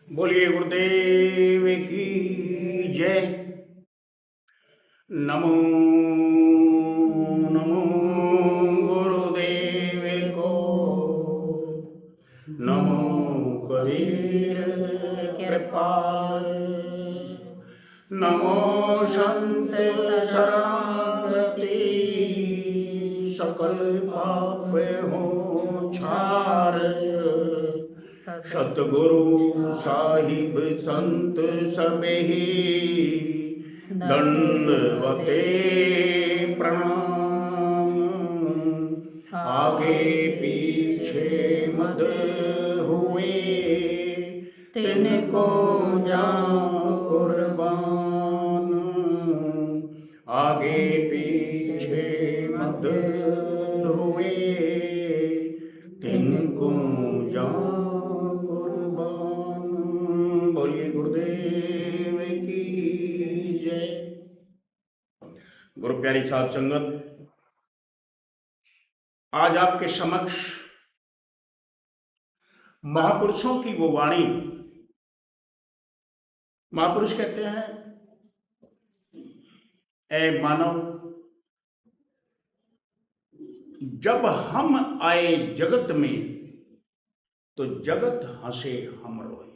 बोलिए गुरुदेव की जय। नमो नमो गुरुदेव को, नमो कबीर कृपाल, नमो संत शरणागति, सकल पाप हो छार। सतगुरु साहिब संत सबे दंडवते प्रणाम। आगे पीछे मत हुए, तिनको जाऊं कुर्बान। आगे पीछे मत हुए, तिनको जाऊं कुर्बान। बोलिए गुरुदेव की जय। गुरु प्यारी साध संगत, आज आपके समक्ष महापुरुषों की वो वाणी। महापुरुष कहते हैं, ए मानव, जब हम आए जगत में तो जगत हंसे हम रोए।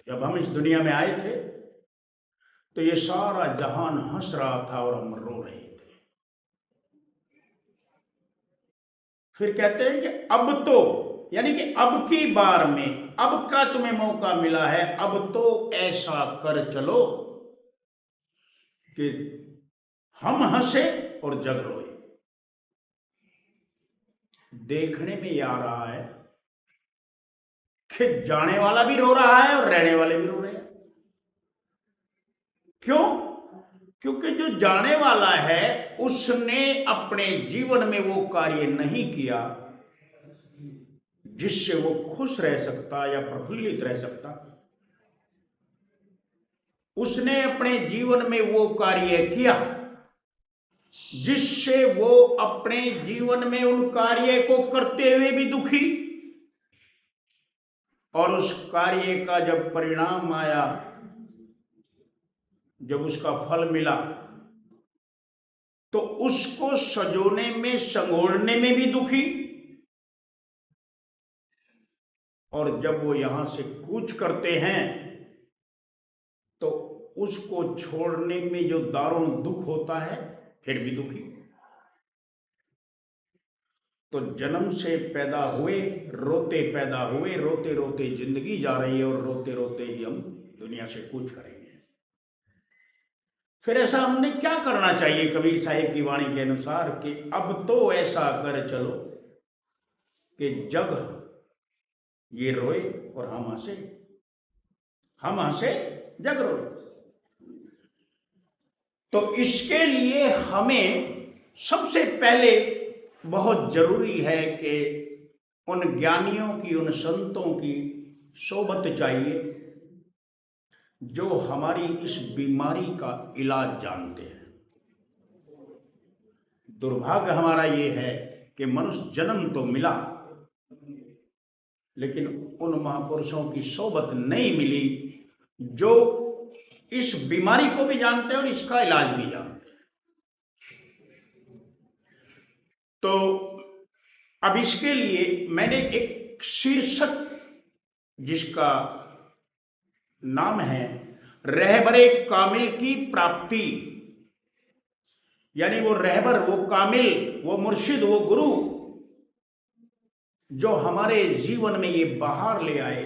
जब हम इस दुनिया में आए थे तो ये सारा जहान हंस रहा था और हम रो रहे थे। फिर कहते हैं कि अब तो, यानी कि अब की बार में, अब का तुम्हें मौका मिला है, अब तो ऐसा कर चलो कि हम हंसे और जग रोए। देखने में ये आ रहा है कि जाने वाला भी रो रहा है और रहने वाले भी रो रहे हैं। क्यों? क्योंकि जो जाने वाला है उसने अपने जीवन में वो कार्य नहीं किया जिससे वो खुश रह सकता या प्रफुल्लित रह सकता। उसने अपने जीवन में वो कार्य किया जिससे वो अपने जीवन में उन कार्य को करते हुए भी दुखी, और उस कार्य का जब परिणाम आया, जब उसका फल मिला, तो उसको सजोने में, संगोड़ने में भी दुखी, और जब वो यहां से कूच करते हैं तो उसको छोड़ने में जो दारुण दुख होता है, फिर भी दुखी। तो जन्म से पैदा हुए, रोते पैदा हुए, रोते रोते जिंदगी जा रही है, और रोते रोते ही हम दुनिया से कूच करेंगे। फिर ऐसा हमने क्या करना चाहिए कबीर साहिब की वाणी के अनुसार कि अब तो ऐसा कर चलो कि जग ये रोए और हम हंसे, हम हंसे जग रोए। तो इसके लिए हमें सबसे पहले बहुत जरूरी है कि उन ज्ञानियों की, उन संतों की सोबत चाहिए जो हमारी इस बीमारी का इलाज जानते हैं। दुर्भाग्य हमारा ये है कि मनुष्य जन्म तो मिला, लेकिन उन महापुरुषों की सोबत नहीं मिली जो इस बीमारी को भी जानते हैं और इसका इलाज भी जानते हैं। तो अब इसके लिए मैंने एक शीर्षक, जिसका नाम है रहबरे कामिल की प्राप्ति, यानी वो रहबर, वो कामिल, वो मुर्शिद, वो गुरु जो हमारे जीवन में ये बाहर ले आए,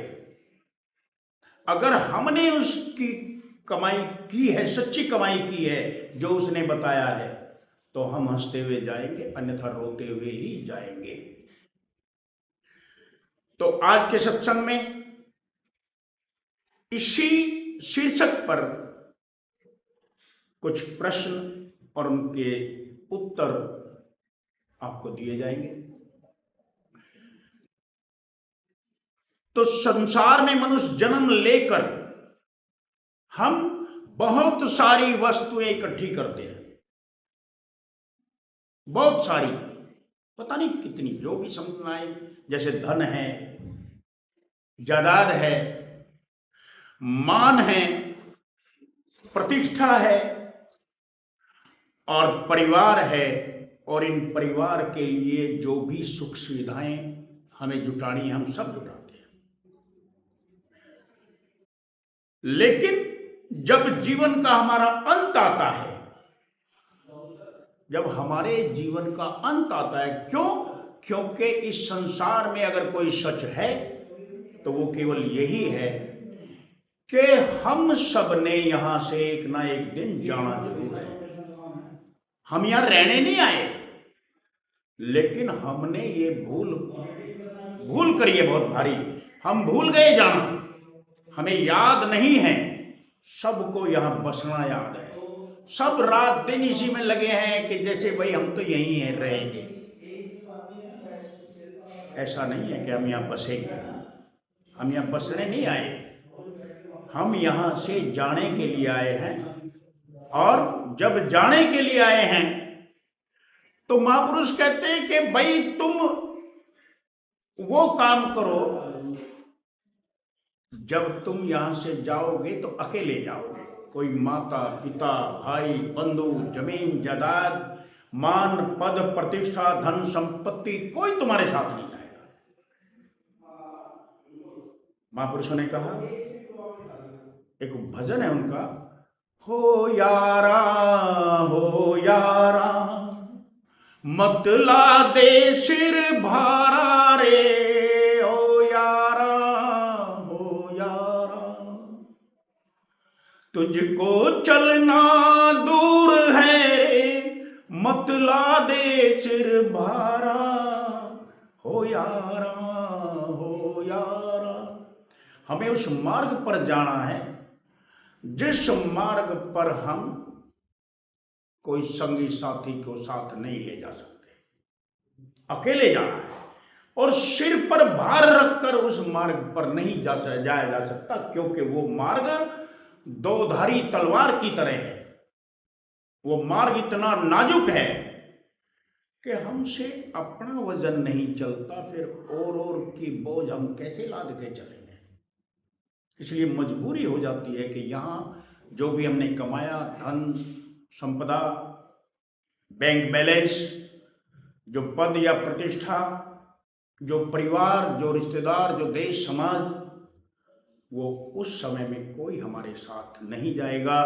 अगर हमने उसकी कमाई की है, सच्ची कमाई की है जो उसने बताया है, तो हम हंसते हुए जाएंगे, अन्यथा रोते हुए ही जाएंगे। तो आज के सत्संग में इसी शीर्षक पर कुछ प्रश्न और उनके उत्तर आपको दिए जाएंगे। तो संसार में मनुष्य जन्म लेकर हम बहुत सारी वस्तुएं इकट्ठी करते हैं, बहुत सारी, पता नहीं कितनी, जो भी समझ में आए। जैसे धन है, जायदाद है, मान है, प्रतिष्ठा है और परिवार है। और इन परिवार के लिए जो भी सुख सुविधाएं हमें जुटानी, हम सब जुटाते हैं। लेकिन जब जीवन का हमारा अंत आता है, जब हमारे जीवन का अंत आता है, क्यों? क्योंकि इस संसार में अगर कोई सच है तो वो केवल यही है कि हम सब ने यहां से एक ना एक दिन जाना जरूर है। हम यहां रहने नहीं आए, लेकिन हमने ये भूल करी है बहुत भारी। हम भूल गए जाना, हमें याद नहीं है। सबको यहां बसना याद है। सब रात दिन इसी में लगे हैं कि जैसे भाई हम तो यहीं हैं, रहेंगे। ऐसा नहीं है कि हम यहां बसेंगे। हम यहां बसने नहीं आए, हम यहां से जाने के लिए आए हैं। और जब जाने के लिए आए हैं तो महापुरुष कहते हैं कि भाई तुम वो काम करो, जब तुम यहां से जाओगे तो अकेले जाओगे। कोई माता पिता भाई बंधु जमीन जायदाद मान पद प्रतिष्ठा धन संपत्ति कोई तुम्हारे साथ नहीं जाएगा। महापुरुषों ने कहा, एक भजन है उनका, हो यारा मतला दे सिर भारा रे, हो यारा तुझको चलना दूर है, मतला दे सिर भारा, हो यारा। हमें उस मार्ग पर जाना है जिस मार्ग पर हम कोई संगी साथी को साथ नहीं ले जा सकते, अकेले जाना है। और सिर पर भार रखकर उस मार्ग पर नहीं जाया जा सकता, क्योंकि वो मार्ग दोधारी तलवार की तरह है। वो मार्ग इतना नाजुक है कि हमसे अपना वजन नहीं चलता, फिर और की बोझ हम कैसे लाद के चलेंगे। इसलिए मजबूरी हो जाती है कि यहाँ जो भी हमने कमाया, धन संपदा, बैंक बैलेंस, जो पद या प्रतिष्ठा, जो परिवार, जो रिश्तेदार, जो देश समाज, वो उस समय में कोई हमारे साथ नहीं जाएगा।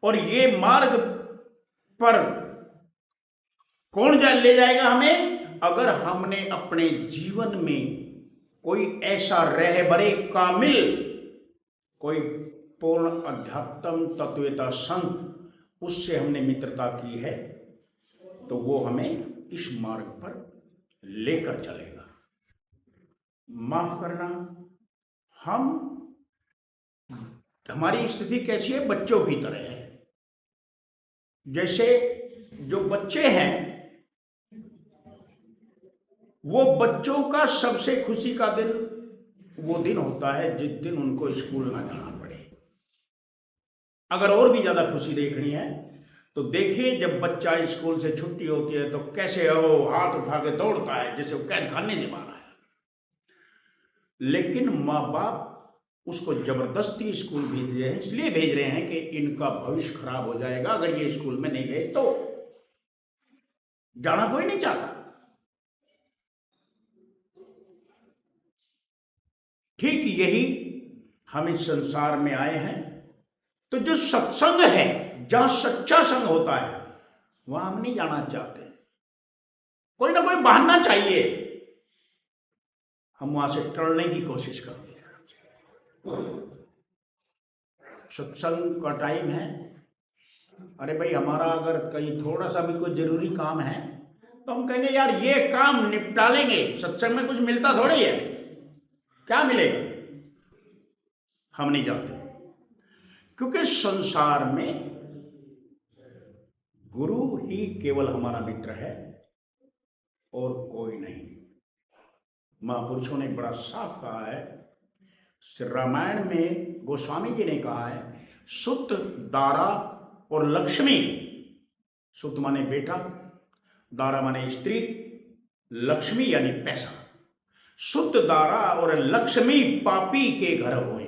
और ये मार्ग पर कौन ले जाएगा हमें? अगर हमने अपने जीवन में कोई ऐसा रहबरे कामिल, कोई पूर्ण अध्यात्म तत्वता संत, उससे हमने मित्रता की है, तो वो हमें इस मार्ग पर लेकर चलेगा। माफ करना, हमारी स्थिति कैसी है? बच्चों की तरह है। जैसे जो बच्चे हैं, वो बच्चों का सबसे खुशी का दिन वो दिन होता है जिस दिन उनको स्कूल ना जाना पड़े। अगर और भी ज्यादा खुशी देखनी है तो देखिए, जब बच्चा स्कूल से छुट्टी होती है तो कैसे वो हाथ उठा के दौड़ता है जैसे वो कैद खाने से बाहर आया। लेकिन माँ बाप उसको जबरदस्ती स्कूल भेज रहे हैं, इसलिए भेज रहे हैं कि इनका भविष्य खराब हो जाएगा अगर ये स्कूल में नहीं गए तो। जाना कोई नहीं चाहता। ठीक यही हम इस संसार में आए हैं, तो जो सत्संग है, जहां सच्चा संग होता है, वहां हम नहीं जाना चाहते। कोई ना कोई बहाना चाहिए, हम वहां से टलने की कोशिश करते हैं। सत्संग का टाइम है, अरे भाई हमारा अगर कहीं थोड़ा सा भी कोई जरूरी काम है तो हम कहेंगे यार ये काम निपटा लेंगे, सत्संग में कुछ मिलता थोड़ी है, क्या मिलेगा। हम नहीं जाते, क्योंकि संसार में गुरु ही केवल हमारा मित्र है और कोई नहीं। महापुरुषों ने बड़ा साफ कहा है, रामायण में गोस्वामी जी ने कहा है, सुत, दारा और लक्ष्मी। सुत माने बेटा, दारा माने स्त्री, लक्ष्मी यानी पैसा। शुद्ध दारा और लक्ष्मी पापी के घर होए।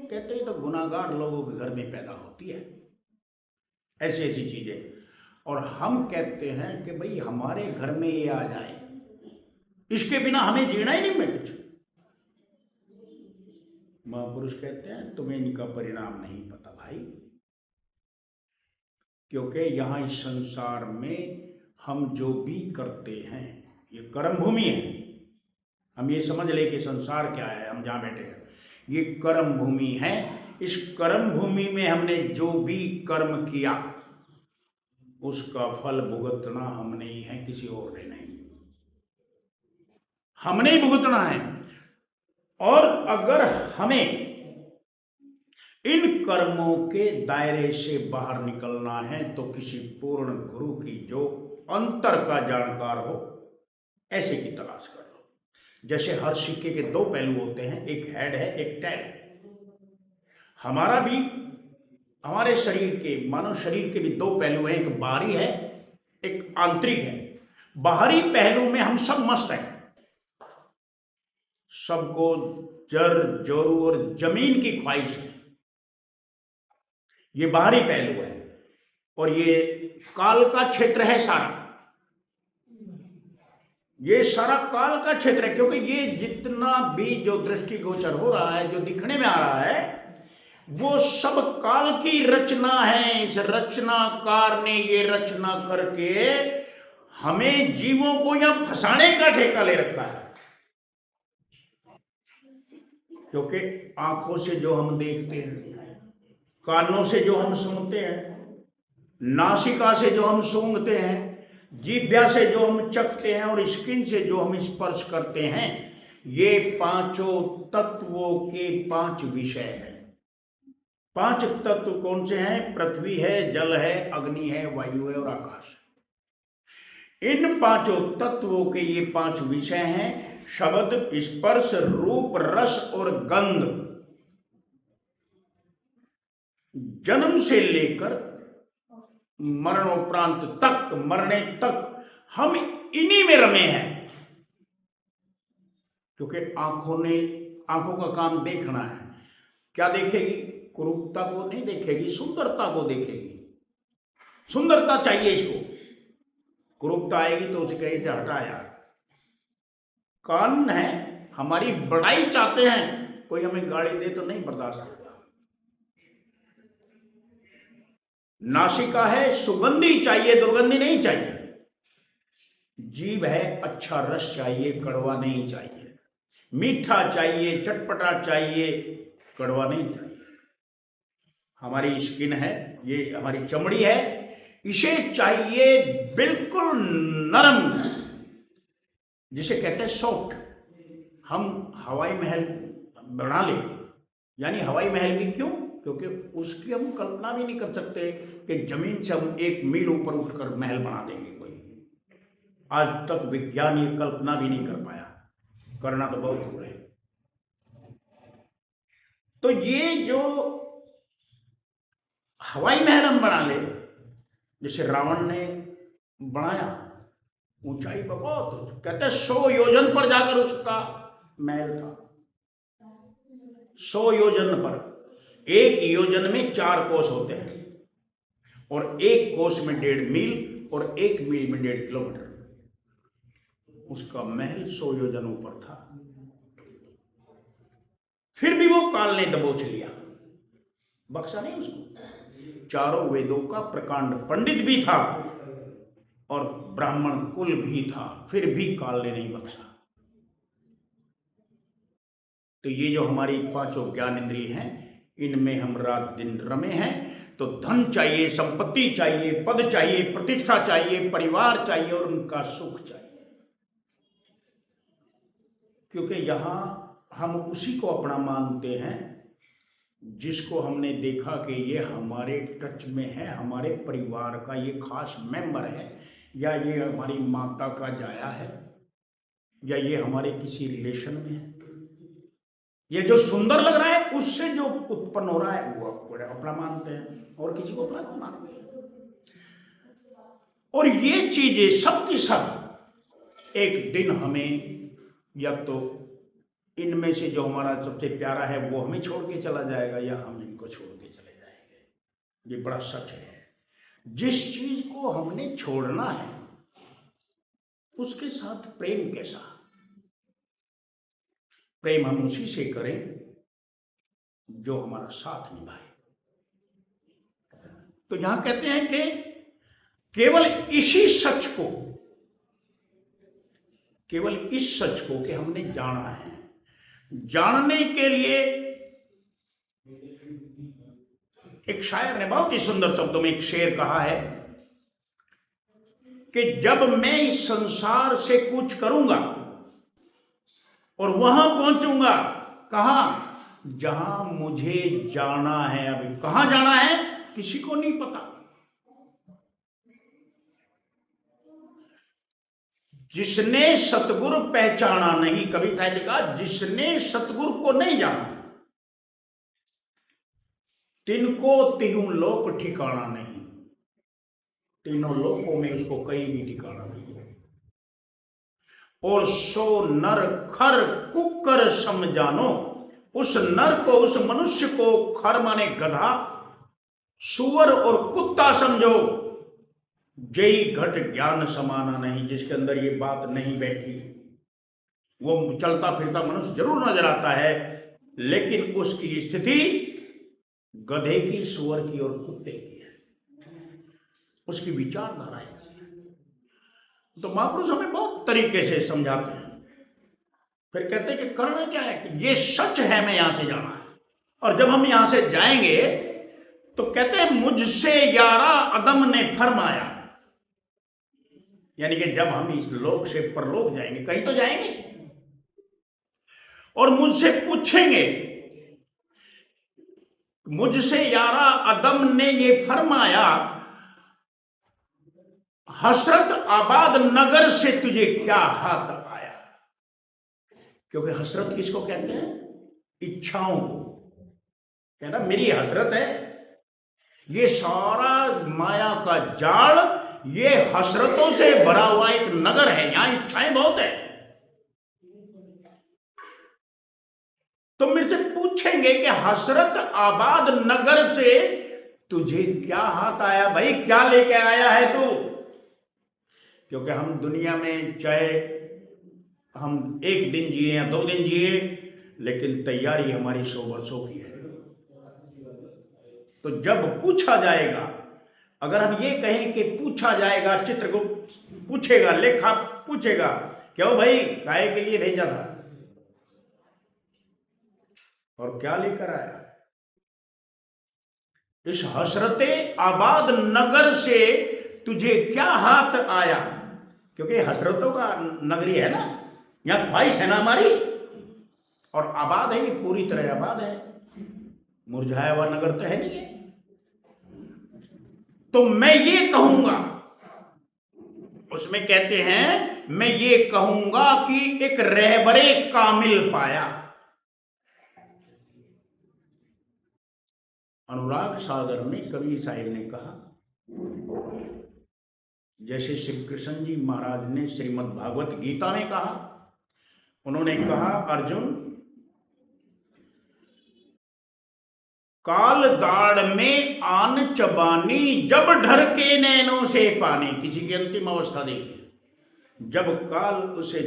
कहते हैं तो गुनाहगार लोगों के घर में पैदा होती है ऐसी ऐसी चीजें, और हम कहते हैं कि भाई हमारे घर में ये आ जाए, इसके बिना हमें जीना ही नहीं मैं कुछ। महापुरुष कहते हैं तुम्हें इनका परिणाम नहीं पता भाई, क्योंकि यहां इस संसार में हम जो भी करते हैं ये कर्म भूमि है। हम ये समझ ले कि संसार क्या है, हम जहां बैठे हैं ये कर्म भूमि है। इस कर्म भूमि में हमने जो भी कर्म किया उसका फल भुगतना हमने ही है, किसी और ने नहीं, हमने ही भुगतना है। और अगर हमें इन कर्मों के दायरे से बाहर निकलना है तो किसी पूर्ण गुरु की जो अंतर का जानकार हो ऐसे की तलाश कर लो। जैसे हर सिक्के के दो पहलू होते हैं, एक हेड है एक टेल है। हमारा भी, हमारे शरीर के, मानव शरीर के भी दो पहलू हैं, एक बाहरी है एक आंतरिक है। बाहरी पहलू में हम सब मस्त हैं, सबको जर जोरू और जमीन की ख्वाहिश है, ये बाहरी पहलू है। और ये काल का क्षेत्र है सारा, ये सारा काल का क्षेत्र है, क्योंकि ये जितना भी जो दृष्टिगोचर हो रहा है, जो दिखने में आ रहा है, वो सब काल की रचना है। इस रचनाकार ने ये रचना करके हमें जीवों को यहां फंसाने का ठेका ले रखा है। क्योंकि आंखों से जो हम देखते हैं, कानों से जो हम सुनते हैं, नासिका से जो हम सूंघते हैं, जीभ्या से जो हम चखते हैं और स्किन से जो हम स्पर्श करते हैं, ये पांचों तत्वों के पांच विषय हैं। पांच तत्व कौन से हैं? पृथ्वी है, जल है, अग्नि है, वायु है और आकाश है। इन पांचों तत्वों के ये पांच विषय हैं: शब्द, स्पर्श, रूप, रस और गंध। जन्म से लेकर मरणोपरांत तक, मरने तक हम इन्हीं में रमे हैं। क्योंकि आंखों का काम देखना है। क्या देखेगी? कुरूपता को नहीं देखेगी, सुंदरता को देखेगी। सुंदरता चाहिए इसको, कुरूपता आएगी तो उसे कहे से हटा यार। कान है, हमारी बड़ाई चाहते हैं, कोई हमें गाली दे तो नहीं बर्दाश्त होगा। नासिका है, सुगंधी चाहिए, दुर्गंधी नहीं चाहिए। जीभ है, अच्छा रस चाहिए, कड़वा नहीं चाहिए। मीठा चाहिए, चटपटा चाहिए, कड़वा नहीं चाहिए। हमारी स्किन है, ये हमारी चमड़ी है, इसे चाहिए बिल्कुल नरम, जिसे कहते हैं सॉफ्ट। हम हवाई महल बना ले, यानी हवाई महल भी क्यों? क्योंकि उसकी हम कल्पना भी नहीं कर सकते कि जमीन से हम 1 मील ऊपर उठकर महल बना देंगे। कोई आज तक विज्ञान ये कल्पना भी नहीं कर पाया, करना तो बहुत दूर है। तो ये जो हवाई महल हम बना ले, जैसे रावण ने बनाया, ऊंचाई पर बहुत, कहते हैं 100 योजन पर जाकर उसका महल था। 100 योजन पर, 1 योजन में 4 कोस होते हैं, और 1 कोस में 1.5 मील और 1 मील में 1.5 किलोमीटर। उसका महल 100 योजन ऊपर था। फिर भी वो काल ने दबोच लिया, बख्शा नहीं उसको। चारों वेदों का प्रकांड पंडित भी था और ब्राह्मण कुल भी था, फिर भी काल ने नहीं बख्शा। तो ये जो हमारी पांचों ज्ञान इंद्रिय हैं, इनमें हम रात दिन रमे हैं। तो धन चाहिए, संपत्ति चाहिए, पद चाहिए, प्रतिष्ठा चाहिए, परिवार चाहिए और उनका सुख चाहिए। क्योंकि यहां हम उसी को अपना मानते हैं जिसको हमने देखा कि ये हमारे टच में है, हमारे परिवार का ये खास मेंबर है, या ये हमारी माता का जाया है, या ये हमारे किसी रिलेशन में है। ये जो सुंदर लग रहा है उससे जो उत्पन्न हो रहा है वो अपना मानते हैं और किसी को अपना नहीं मानते। और ये चीजें सब की सब एक दिन हमें या तो इनमें से जो हमारा सबसे प्यारा है वो हमें छोड़ के चला जाएगा या हम इनको छोड़ के चले जाएंगे। ये बड़ा सच है। जिस चीज को हमने छोड़ना है उसके साथ प्रेम कैसा? प्रेम हम उसी से करें जो हमारा साथ निभाए। तो यहां कहते हैं कि केवल इसी सच को, केवल इस सच को कि हमने जाना है, जानने के लिए एक शायर ने बहुत ही सुंदर शब्दों में एक शेर कहा है कि जब मैं इस संसार से कूच करूंगा और वहां पहुंचूंगा, कहां? जहां मुझे जाना है। अभी कहां जाना है किसी को नहीं पता। जिसने सतगुरु पहचाना नहीं, कवि साहब ने कहा जिसने सतगुरु को नहीं जाना तिनको तिहु लोक ठिकाना नहीं। तीनों लोकों में उसको कहीं भी ठिकाना नहीं है। और सो नर खर कुकर समझानो, उस नर को, उस मनुष्य को, खर माने गधा, सुअर और कुत्ता समझो, जय घट ज्ञान समाना नहीं। जिसके अंदर ये बात नहीं बैठी, वो चलता फिरता मनुष्य जरूर नजर आता है, लेकिन उसकी स्थिति गधे की, सुअर की और कुत्ते की है। उसकी विचारधारा है। तो महापुरुष हमें बहुत तरीके से समझाते हैं। फिर कहते हैं कि करना क्या है कि ये सच है, मैं यहां से जाना है। और जब हम यहां से जाएंगे तो कहते हैं मुझसे यारा अदम ने फरमाया, यानी कि जब हम इस लोक से परलोक जाएंगे, कहीं तो जाएंगे, और मुझसे पूछेंगे, मुझसे यारा अदम ने ये फरमाया, हसरत आबाद नगर से तुझे क्या हाथ आया। क्योंकि हसरत किसको कहते हैं? इच्छाओं को। कहना मेरी हसरत है, ये सारा माया का जाल, ये हसरतों से भरा हुआ एक नगर है, यहां इच्छाएं बहुत है। तो मेरे से पूछेंगे कि हसरत आबाद नगर से तुझे क्या हाथ आया, भाई क्या लेके आया है तू? क्योंकि हम दुनिया में चाहे हम एक दिन जिए या 2 दिन जिए, लेकिन तैयारी हमारी 100 वर्षों की है। तो जब पूछा जाएगा, अगर हम ये कहें कि पूछा जाएगा, चित्रगुप्त पूछेगा, लेखा पूछेगा, क्यों भाई काहे के लिए भेजा था और क्या लेकर आया? इस हसरते आबाद नगर से तुझे क्या हाथ आया? क्योंकि हसरतों का नगरी है ना, यहां ख्वाहिश है ना हमारी, और आबाद है, ये पूरी तरह आबाद है, मुरझाया हुआ नगर तो है नहीं है। तो मैं ये कहूंगा, उसमें कहते हैं मैं ये कहूंगा कि एक रहबरे कामिल पाया। अनुराग सागर में कबीर साहिब ने कहा, जैसे श्री कृष्ण जी महाराज ने श्रीमद् भागवत गीता में कहा, उन्होंने कहा अर्जुन, काल दाड़ में आन चबानी, जब ढर के नैनों से पानी। किसी की अंतिम अवस्था देखिए, जब काल उसे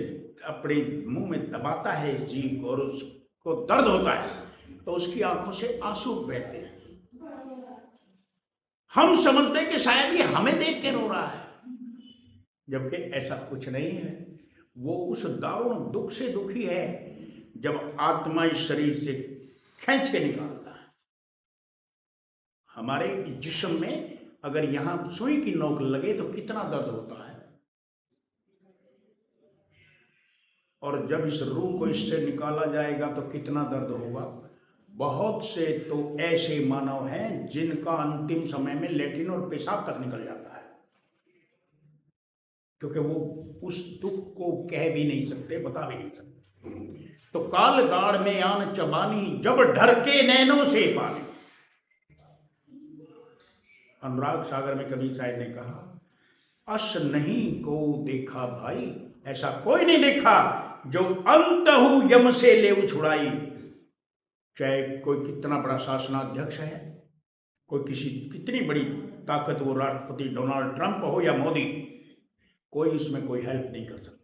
अपने मुंह में दबाता है जीभ और उसको दर्द होता है, तो उसकी आंखों से आंसू बहते हैं। हम समझते हैं कि शायद ये हमें देख के रो रहा है, जबकि ऐसा कुछ नहीं है। वो उस दारुण दुख से दुखी है जब आत्मा इस शरीर से खींच के निकालता है। हमारे जिस्म में अगर यहां सुई की नोक लगे तो कितना दर्द होता है, और जब इस रूह को इससे निकाला जाएगा तो कितना दर्द होगा। बहुत से तो ऐसे मानव हैं जिनका अंतिम समय में लेट्रिन और पेशाब तक निकल जाता है, क्योंकि वो उस दुख को कह भी नहीं सकते, बता भी नहीं सकते। तो काल दाड़ में आन चबानी, जब ढर के नैनों से पानी। अनुराग सागर में कबीर साहब ने कहा, अश नहीं को देखा भाई, ऐसा कोई नहीं देखा जो अंतहु यम से ले छुड़ाई। चाहे कोई कितना बड़ा शासनाध्यक्ष है, कोई कितनी बड़ी ताकतवर राष्ट्रपति डोनाल्ड ट्रंप हो या मोदी, कोई इसमें कोई हेल्प नहीं कर सकता।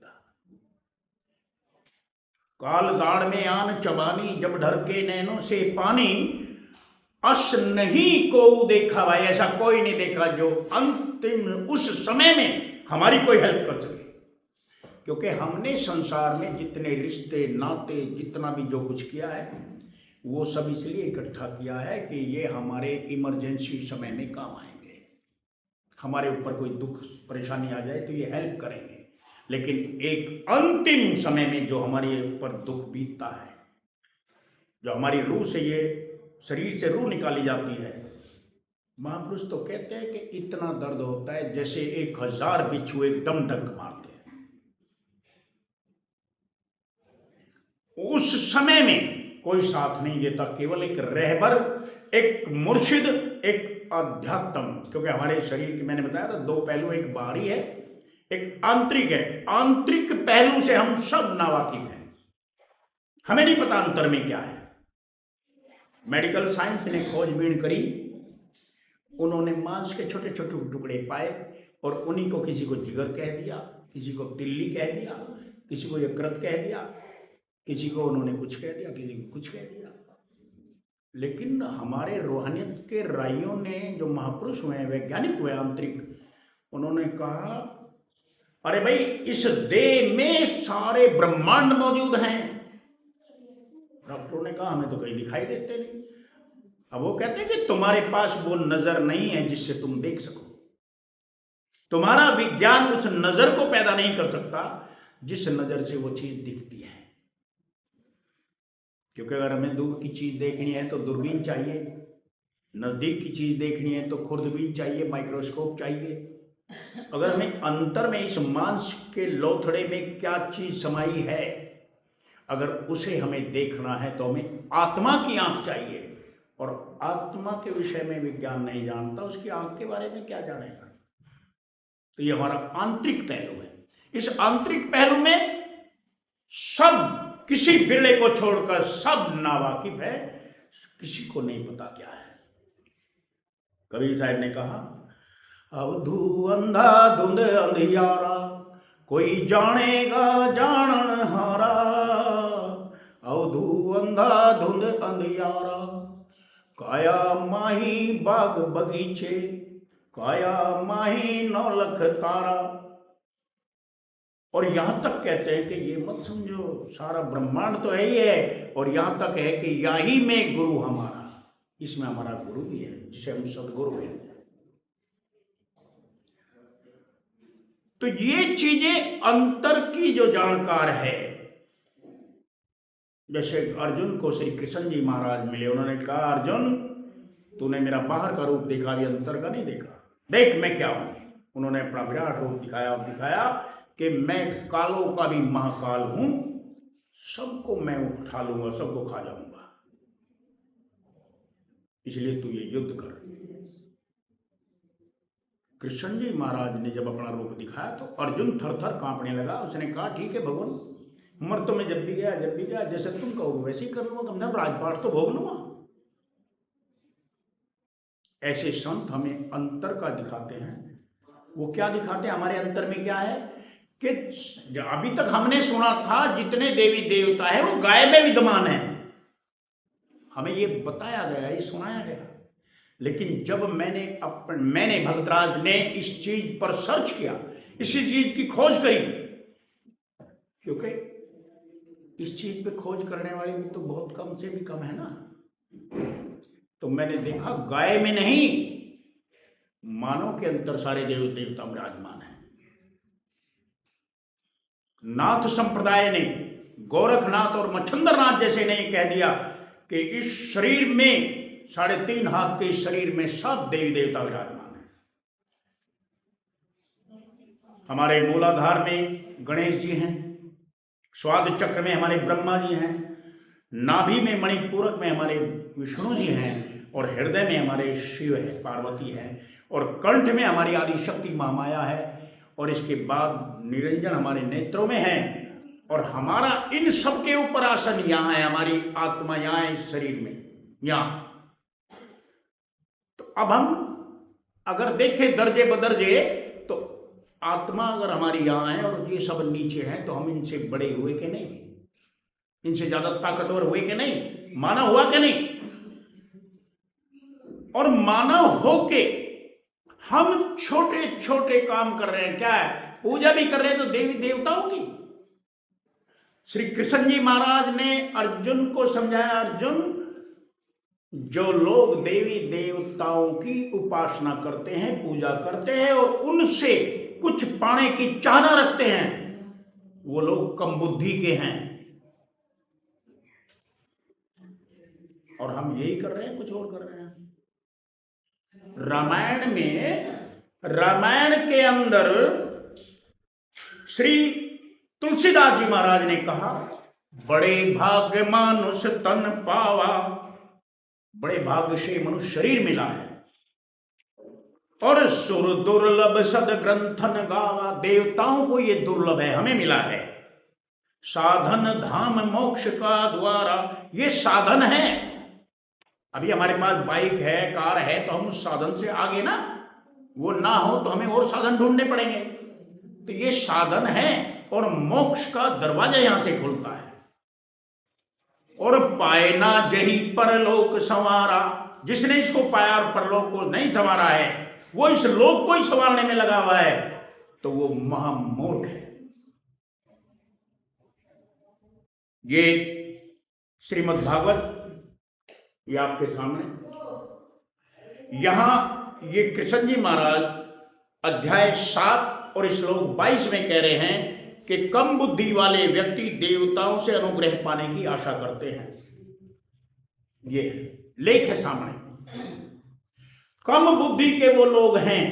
काल दाड़ में आन चबानी, जब ढर के नैनों से पानी, अस नहीं को देखा भाई, ऐसा कोई नहीं देखा जो अंतिम उस समय में हमारी कोई हेल्प कर सके। क्योंकि हमने संसार में जितने रिश्ते नाते जितना भी जो कुछ किया है वो सब इसलिए इकट्ठा किया है कि ये हमारे इमरजेंसी समय में काम आएंगे। हमारे ऊपर कोई दुख परेशानी आ जाए तो ये हेल्प करेंगे, लेकिन एक अंतिम समय में जो हमारे ऊपर दुख बीतता है, जो हमारी रूह से ये शरीर से रूह निकाली जाती है, महापुरुष तो कहते हैं कि इतना दर्द होता है जैसे 1000 बिच्छू एकदम डंक मारते हैं। उस समय में कोई साथ नहीं देता, केवल एक रहबर, एक मुर्शिद, एक अध्यात्म। क्योंकि हमारे शरीर की मैंने बताया था 2 पहलू, एक बाहरी है एक आंतरिक है। आंतरिक पहलू से हम सब नावाकिफ हैं, हमें नहीं पता अंतर में क्या है। मेडिकल साइंस ने खोजबीन करी, उन्होंने मांस के छोटे छोटे टुकड़े पाए और उन्हीं को किसी को जिगर कह दिया, किसी को तिल्ली कह दिया, किसी को यकृत कह दिया, किसी को उन्होंने कुछ कह दिया, किसी को कुछ कह दिया। लेकिन हमारे रूहानियत के राइयों ने, जो महापुरुष हुए हैं, वैज्ञानिक हुए आंतरिक, उन्होंने कहा अरे भाई इस देह में सारे ब्रह्मांड मौजूद हैं। डॉक्टरों ने कहा हमें तो कहीं दिखाई देते नहीं। अब वो कहते हैं कि तुम्हारे पास वो नजर नहीं है जिससे तुम देख सको। तुम्हारा विज्ञान उस नजर को पैदा नहीं कर सकता जिस नजर से वो चीज दिखती है। क्योंकि अगर हमें दूर की चीज देखनी है तो दूरबीन चाहिए, नजदीक की चीज देखनी है तो खुर्दबीन चाहिए, माइक्रोस्कोप चाहिए। अगर हमें अंतर में इस मांस के लोथड़े में क्या चीज समाई है, अगर उसे हमें देखना है तो हमें आत्मा की आंख चाहिए। और आत्मा के विषय में विज्ञान नहीं जानता, उसकी आंख के बारे में क्या जानेगा। तो ये हमारा आंतरिक पहलू है। इस आंतरिक पहलू में सब, किसी बिरले को छोड़कर सब नावाकिफ है, किसी को नहीं पता क्या है। कबीर साहब ने कहा अवधू अंधा धुंध अंधियारा, कोई जानेगा जानन हारा। अवधू अंधा धुंध अंधियारा, काया माही बाग बगीचे, काया माही नौलख तारा। और यहां तक कहते हैं कि ये मत समझो सारा ब्रह्मांड तो है ही है, और यहां तक है कि यही में गुरु हमारा, इसमें हमारा गुरु भी है जिसे हम सदगुरु कहते हैं। तो ये चीजें अंतर की जो जानकार है, जैसे अर्जुन को श्री कृष्ण जी महाराज मिले, उन्होंने कहा अर्जुन तूने मेरा बाहर का रूप देखा, ये अंतर का नहीं देखा, देख मैं क्या हूं। उन्होंने अपना विराट रूप दिखाया और दिखाया कि मैं कालों का भी महाकाल हूं, सबको मैं उठा लूंगा, सबको खा जाऊंगा, इसलिए तू ये युद्ध कर। कृष्ण जी महाराज ने जब अपना रूप दिखाया तो अर्जुन थर थर कांपने लगा। उसने कहा ठीक है भगवान, मर तो मैं जब भी गया जैसे तुम कहोगे वैसे ही कर लूंगा, कम से कम राजपाट तो भोग लूंगा। ऐसे संत हमें अंतर का दिखाते हैं। वो क्या दिखाते हैं, हमारे अंतर में क्या है कि अभी तक हमने सुना था जितने देवी देवता है वो गाय में विद्यमान है, हमें ये बताया गया, ये सुनाया गया। लेकिन जब मैंने भक्तराज ने इस चीज पर सर्च किया, इसी चीज की खोज करी, क्योंकि इस चीज पे खोज करने वाले भी तो बहुत कम से भी कम है ना, तो मैंने देखा गाय में नहीं, मानव के अंतर सारे देव देवता विराजमान है। नाथ संप्रदाय ने, गोरखनाथ और मच्छंदरनाथ जैसे ने कह दिया कि इस शरीर में 3.5 हाथ के शरीर में सब देवी देवता विराजमान है। हमारे मूलाधार में गणेश जी हैं, स्वाद चक्र में हमारे ब्रह्मा जी हैं, नाभि में मणिपूरक में हमारे विष्णु जी हैं, और हृदय में हमारे शिव है, पार्वती है, और कंठ में हमारी आदि शक्ति महामाया है, और इसके बाद निरंजन हमारे नेत्रों में है और हमारा इन सब के ऊपर आसन यहां है, हमारी आत्मा यहां है इस शरीर में, यहां। तो अब हम अगर देखें दर्जे बदर्जे, तो आत्मा अगर हमारी यहां है और ये सब नीचे है, तो हम इनसे बड़े हुए कि नहीं, इनसे ज्यादा ताकतवर हुए कि नहीं, मानव हुआ कि नहीं? और मानव होके हम छोटे छोटे काम कर रहे हैं, क्या है, पूजा भी कर रहे हैं तो देवी देवताओं की। श्री कृष्ण जी महाराज ने अर्जुन को समझाया, अर्जुन जो लोग देवी देवताओं की उपासना करते हैं, पूजा करते हैं और उनसे कुछ पाने की चाहना रखते हैं, वो लोग कम बुद्धि के हैं। और हम यही कर रहे हैं, कुछ और कर रहे हैं। रामायण में, रामायण के अंदर श्री तुलसीदास जी महाराज ने कहा, बड़े भाग्य मानुष तन पावा, बड़े भाग्य से मनुष्य शरीर मिला है, और सुर दुर्लभ सद ग्रंथन गावा, देवताओं को ये दुर्लभ है, हमें मिला है। साधन धाम मोक्ष का द्वारा, ये साधन है। अभी हमारे पास बाइक है, कार है, तो हम उस साधन से आगे ना, वो ना हो तो हमें और साधन ढूंढने पड़ेंगे। तो ये साधन है और मोक्ष का दरवाजा यहां से खुलता है। और पाए ना जही परलोक संवारा, जिसने इसको पाया और परलोक को नहीं संवारा है, वो इस लोक को ही संवारने में लगा हुआ है, तो वो महामूढ़ है। ये श्रीमद् भागवत, ये आपके सामने, यहां ये कृष्ण जी महाराज अध्याय 7 और श्लोक 22 में कह रहे हैं कि कम बुद्धि वाले व्यक्ति देवताओं से अनुग्रह पाने की आशा करते हैं। ये लेख है सामने। कम बुद्धि के वो लोग हैं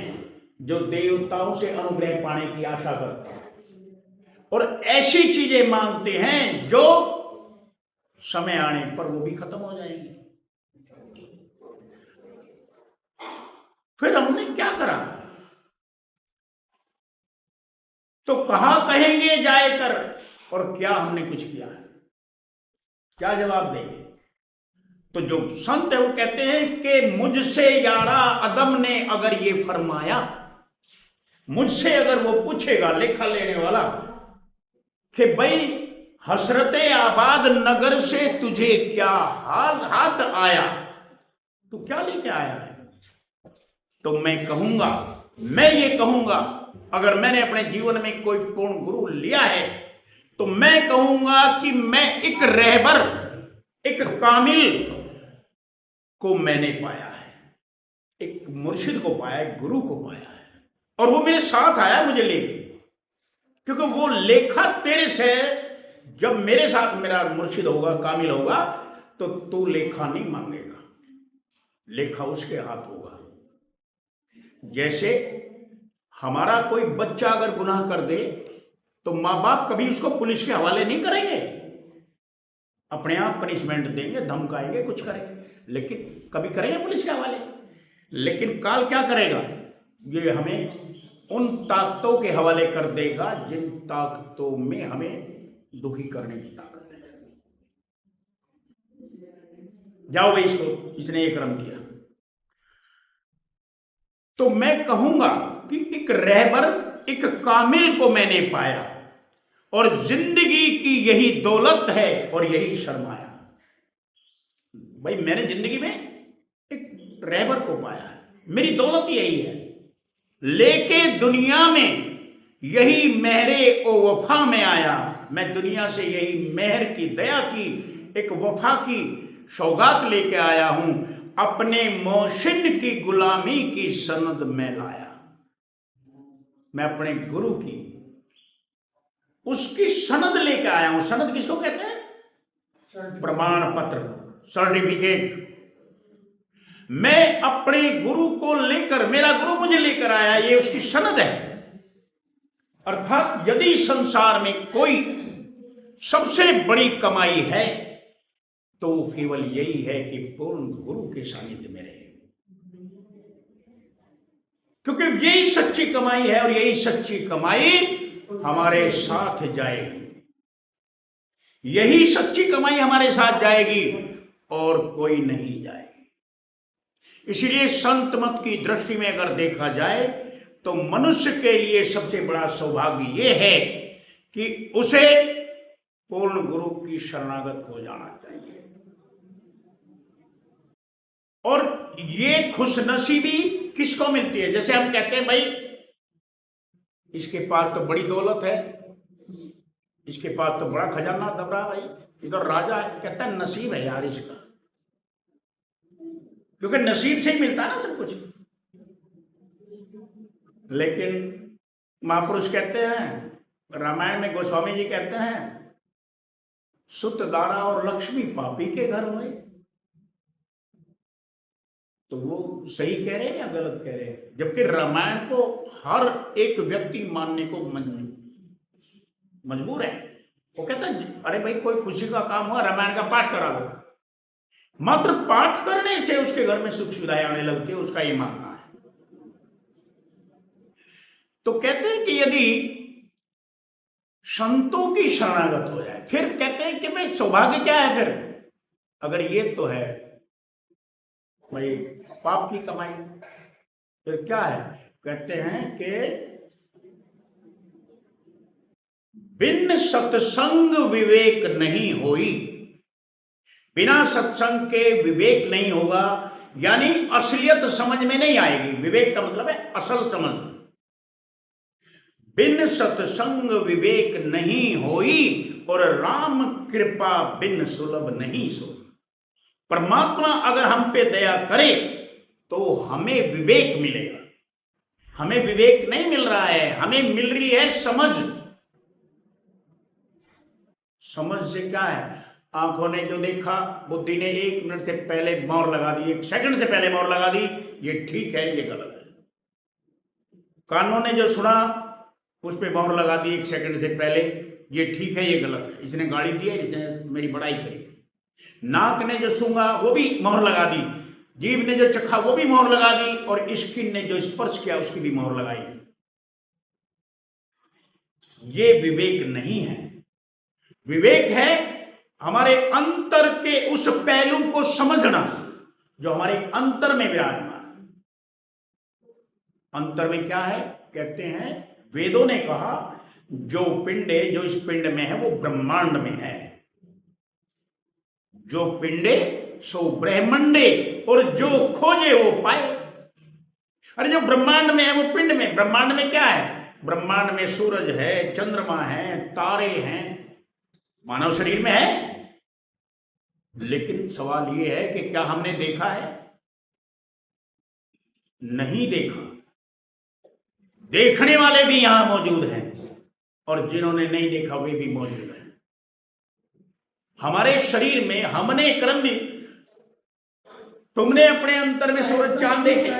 जो देवताओं से अनुग्रह पाने की आशा करते हैं और ऐसी चीजें मांगते हैं जो समय आने पर वो भी खत्म हो जाएंगी। फिर हमने क्या करा? तो कहा कहेंगे जाकर, और क्या हमने कुछ किया है? क्या जवाब देंगे? तो जो संत है वो कहते हैं कि मुझसे यारा अदम ने अगर ये फरमाया, मुझसे अगर वो पूछेगा लेखा लेने वाला कि भाई हसरते आबाद नगर से तुझे क्या हाथ आया, तू क्या लेके आया है, तो मैं कहूंगा, मैं ये कहूंगा, अगर मैंने अपने जीवन में कोई पूर्ण गुरु लिया है तो मैं कहूंगा कि मैं एक रहबर, एक कामिल को मैंने पाया है, एक मुर्शिद को पाया है, गुरु को पाया है, और वो मेरे साथ आया मुझे लेके, क्योंकि वो लेखा तेरे से, जब मेरे साथ मेरा मुर्शिद होगा, कामिल होगा, तो तू लेखा नहीं मांगेगा, लेखा उसके हाथ होगा। जैसे हमारा कोई बच्चा अगर गुनाह कर दे तो माँ बाप कभी उसको पुलिस के हवाले नहीं करेंगे, अपने आप पनिशमेंट देंगे, धमकाएंगे, कुछ करेंगे, लेकिन कभी करेंगे पुलिस के हवाले? लेकिन काल क्या करेगा? ये हमें उन ताकतों के हवाले कर देगा जिन ताकतों में हमें दुखी करने की ताकत है। जाओ भाई, इसको इसने ये कर्म किया, तो मैं कहूंगा कि एक रहबर, एक कामिल को मैंने पाया, और जिंदगी की यही दौलत है और यही शर्माया। भाई मैंने जिंदगी में एक रहबर को पाया है, मेरी दौलत यही है, लेके दुनिया में यही मेहरे ओ वफा में आया, मैं दुनिया से यही मेहर की, दया की, एक वफा की सौगात लेके आया हूं, अपने मोहसिन की गुलामी की सनद में लाया। मैं अपने गुरु की उसकी सनद लेके आया हूं। सनद किसको कहते हैं? प्रमाण पत्र, सर्टिफिकेट। मैं अपने गुरु को लेकर, मेरा गुरु मुझे लेकर आया, ये उसकी सनद है। अर्थात यदि संसार में कोई सबसे बड़ी कमाई है तो केवल यही है कि पूर्ण गुरु के सानिध्य में रहे, क्योंकि यही सच्ची कमाई है, और यही सच्ची कमाई हमारे साथ जाएगी। यही सच्ची कमाई हमारे साथ जाएगी और कोई नहीं जाएगी। इसलिए संत मत की दृष्टि में अगर देखा जाए तो मनुष्य के लिए सबसे बड़ा सौभाग्य यह है कि उसे पूर्ण गुरु की शरणागत हो जाना चाहिए। और ये खुशनसीबी किसको मिलती है? जैसे हम कहते हैं भाई इसके पास तो बड़ी दौलत है, इसके पास तो बड़ा खजाना दब रहा, भाई इधर राजा है। कहता है नसीब है यार इसका, क्योंकि नसीब से ही मिलता है ना सब कुछ। लेकिन महापुरुष कहते हैं, रामायण में गोस्वामी जी कहते हैं, सुत दारा और लक्ष्मी पापी के घर हुए। तो वो सही कह रहे हैं या गलत कह रहे हैं? जबकि रामायण को हर एक व्यक्ति मानने को मजबूर है। वो कहता है अरे भाई कोई खुशी का काम हुआ रामायण का पाठ करा दो। मात्र पाठ करने से उसके घर में सुख सुविधाएं आने लगती है, उसका ये मानना है। तो कहते हैं कि यदि संतों की शरणागत हो जाए, फिर कहते हैं कि भाई सौभाग्य क्या है फिर? अगर ये तो है भाई पाप की कमाई, फिर क्या है? कहते हैं कि बिन सत्संग विवेक नहीं होई। बिना सत्संग के विवेक नहीं होगा, यानी असलियत समझ में नहीं आएगी। विवेक का मतलब है असल समझ। बिन सत्संग विवेक नहीं होई और राम कृपा बिन सुलभ नहीं सो। परमात्मा अगर हम पे दया करे तो हमें विवेक मिलेगा। हमें विवेक नहीं मिल रहा है, हमें मिल रही है समझ। समझ से क्या है? आंखों ने जो देखा, बुद्धि ने 1 मिनट से पहले मोहर लगा दी, 1 सेकंड से पहले मोहर लगा दी, ये ठीक है ये गलत है। कानों ने जो सुना उस पर मोहर लगा दी 1 सेकंड से पहले, ये ठीक है ये गलत है, इसने गाली दी है, इसने मेरी बड़ाई करी। नाक ने जो सूंघा वो भी मोहर लगा दी, जीभ ने जो चखा वो भी मोहर लगा दी, और स्किन ने जो स्पर्श किया उसकी भी मोहर लगाई। ये विवेक नहीं है। विवेक है हमारे अंतर के उस पहलू को समझना जो हमारे अंतर में विराजमान। अंतर में क्या है? कहते हैं वेदों ने कहा जो पिंडे जो इस पिंड में है वो ब्रह्मांड में है। जो पिंडे सो ब्रह्मंडे, और जो खोजे वो पाए। अरे जो ब्रह्मांड में है वो पिंड में। ब्रह्मांड में क्या है? ब्रह्मांड में सूरज है, चंद्रमा है, तारे हैं, मानव शरीर में है। लेकिन सवाल ये है कि क्या हमने देखा है? नहीं देखा। देखने वाले भी यहां मौजूद हैं और जिन्होंने नहीं देखा वे भी मौजूद हैं। हमारे शरीर में हमने कर्म भी, तुमने अपने अंतर में सूरज चांद देखे,